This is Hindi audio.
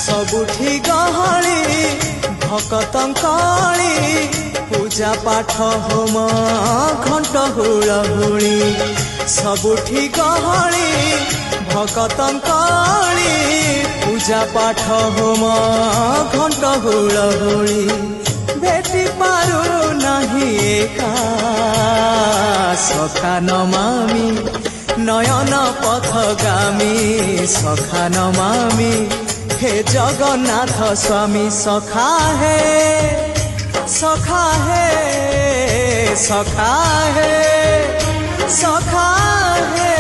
सबुठी गहली भकतंकली पूजा पाठ होम घंट हुलहुली सबुठी गहली भकतंकली पूजा पाठ होम घंट हुलहुली भेटी पारु नहीं एका सखा नमामि नयन पथगामी सखा नमामि हे जगन्नाथ स्वामी सखा है सखा है सखा है सखा है